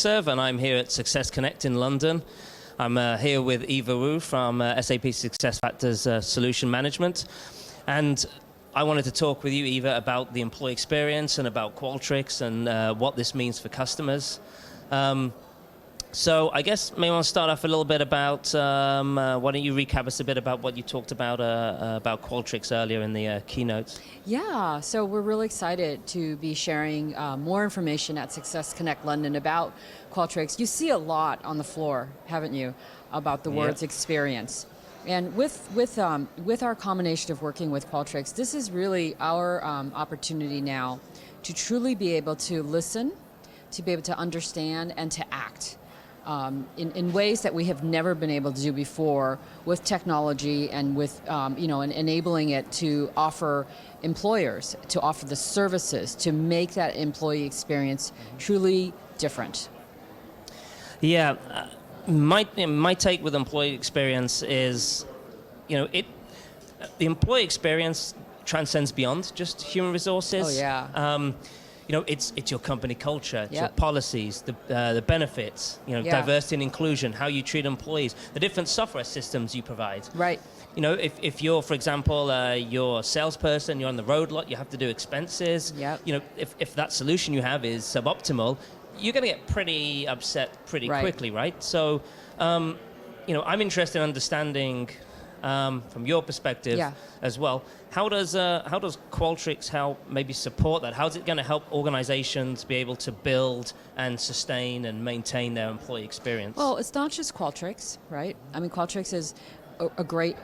And I'm here at SuccessConnect in London. I'm here with Eva Wu from SAP SuccessFactors Solution Management. And I wanted to talk with you, Eva, about the employee experience and about Qualtrics and what this means for customers. So I guess maybe I'll start off a little bit about, why don't you recap us a bit about what you talked about Qualtrics earlier in the keynote? Yeah, so we're really excited to be sharing more information at SuccessConnect London about Qualtrics. You see a lot on the floor, haven't you, about the words experience. And with our combination of working with Qualtrics, this is really our opportunity now to truly be able to listen, to be able to understand, and to act. In ways that we have never been able to do before with technology and with and enabling it to offer employers, to offer the services, to make that employee experience truly different. Yeah, my take with employee experience is, the employee experience transcends beyond just human resources. Oh yeah. It's your company culture, it's your policies, the benefits, diversity and inclusion, how you treat employees, the different software systems you provide. Right. If you're, for example, you're a salesperson, you're on the road a lot, you have to do expenses. Yep. If that solution you have is suboptimal, you're going to get pretty upset pretty quickly, right? So, I'm interested in understanding from your perspective as well. How does Qualtrics help maybe support that? How's it going to help organizations be able to build and sustain and maintain their employee experience? Well, it's not just Qualtrics, right? I mean, Qualtrics is a great,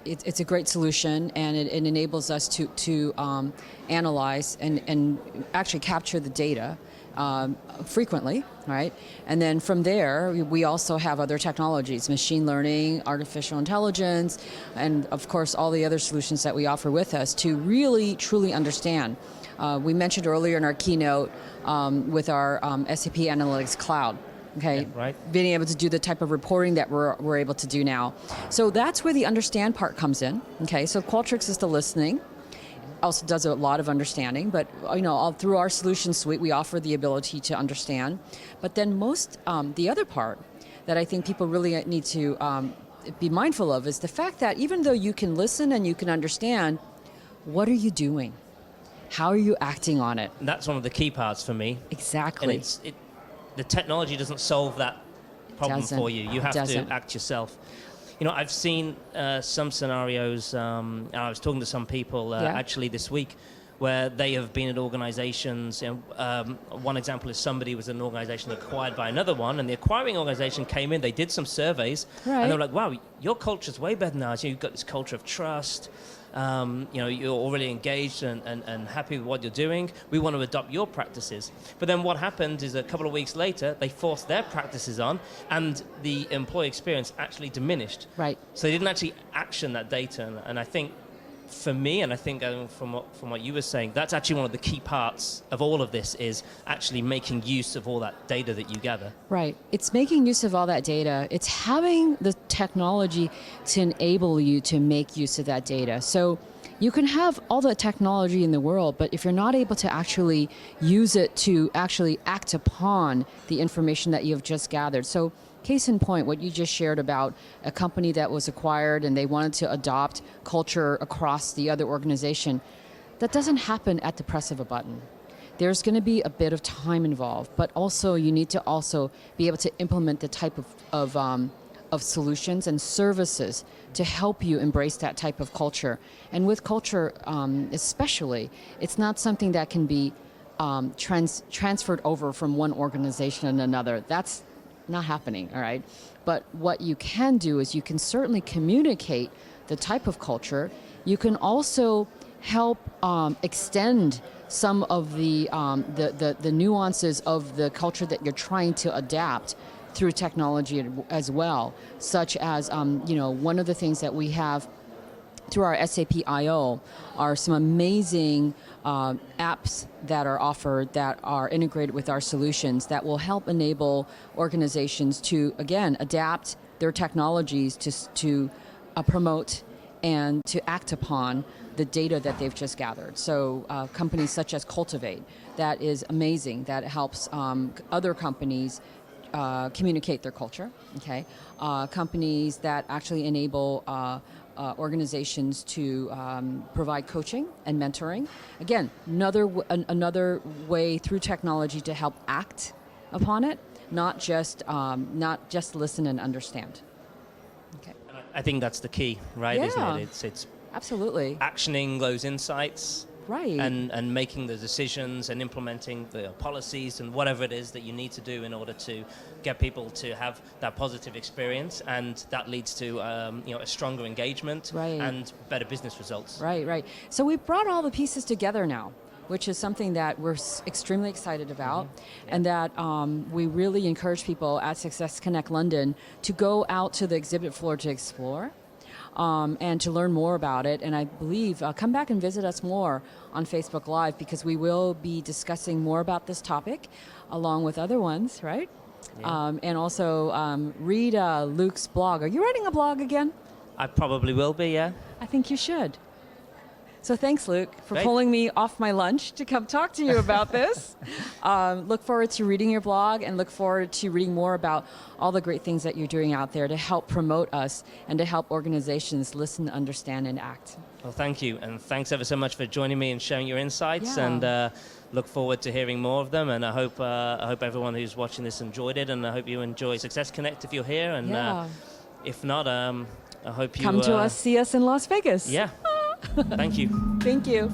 it's a great solution, and it enables us to analyze and actually capture the data frequently, right? And then from there, we also have other technologies, machine learning, artificial intelligence, and of course all the other solutions that we offer with us to really, truly understand. We mentioned earlier in our keynote with our SAP Analytics Cloud, okay, being able to do the type of reporting that we're able to do now. So that's where the understand part comes in, okay? So Qualtrics is the listening, also does a lot of understanding, but all through our solution suite, we offer the ability to understand. But then the other part that I think people really need to be mindful of is the fact that even though you can listen and you can understand, what are you doing? How are you acting on it? And that's one of the key parts for me. Exactly. And the technology doesn't solve that problem for you. You have to act yourself. I've seen some scenarios, and I was talking to some people actually this week, where they have been at organizations. One example is somebody was in an organization acquired by another one, and the acquiring organization came in, they did some surveys, and they were like, wow, your culture's way better now. You've got this culture of trust. You're already engaged and happy with what you're doing. We want to adopt your practices. But then what happened is a couple of weeks later, they forced their practices on, and the employee experience actually diminished. Right. So they didn't actually action that data. And I think for me, and I think from what you were saying, that's actually one of the key parts of all of this is actually making use of all that data that you gather. Right. It's making use of all that data. It's having the technology to enable you to make use of that data. So you can have all the technology in the world, but if you're not able to actually use it to actually act upon the information that you've just gathered. So case in point, what you just shared about a company that was acquired and they wanted to adopt culture across the other organization, that doesn't happen at the press of a button. There's going to be a bit of time involved, but also you need to also be able to implement the type of solutions and services to help you embrace that type of culture. And with culture especially, it's not something that can be transferred over from one organization to another. That's not happening, all right? But what you can do is you can certainly communicate the type of culture. You can also help extend some of the nuances of the culture that you're trying to adapt through technology as well, such as, one of the things that we have through our SAP I/O are some amazing apps that are offered that are integrated with our solutions that will help enable organizations to, again, adapt their technologies to promote and to act upon the data that they've just gathered. So companies such as Cultivate, that is amazing, that helps other companies communicate their culture, okay? Companies that actually enable organizations to provide coaching and mentoring. Again, another way through technology to help act upon it, not just listen and understand. Okay. I think that's the key, right? Yeah. Isn't it? It's absolutely actioning those insights, right, and making the decisions and implementing the policies and whatever it is that you need to do in order to get people to have that positive experience, and that leads to a stronger engagement and better business results. Right. So we brought all the pieces together now, which is something that we're extremely excited about, and that we really encourage people at SuccessConnect London to go out to the exhibit floor to explore. And to learn more about it. And I believe, come back and visit us more on Facebook Live, because we will be discussing more about this topic along with other ones, right? Yeah. And also read Luke's blog. Are you writing a blog again? I probably will be, yeah. I think you should. So thanks, Luke, for pulling me off my lunch to come talk to you about this. Look forward to reading your blog, and look forward to reading more about all the great things that you're doing out there to help promote us and to help organizations listen, understand, and act. Well, thank you. And thanks ever so much for joining me and sharing your insights. Yeah. And look forward to hearing more of them. And I hope everyone who's watching this enjoyed it. And I hope you enjoy SuccessConnect if you're here. And if not, I hope you... Come to us, see us in Las Vegas. Yeah. Thank you. Thank you.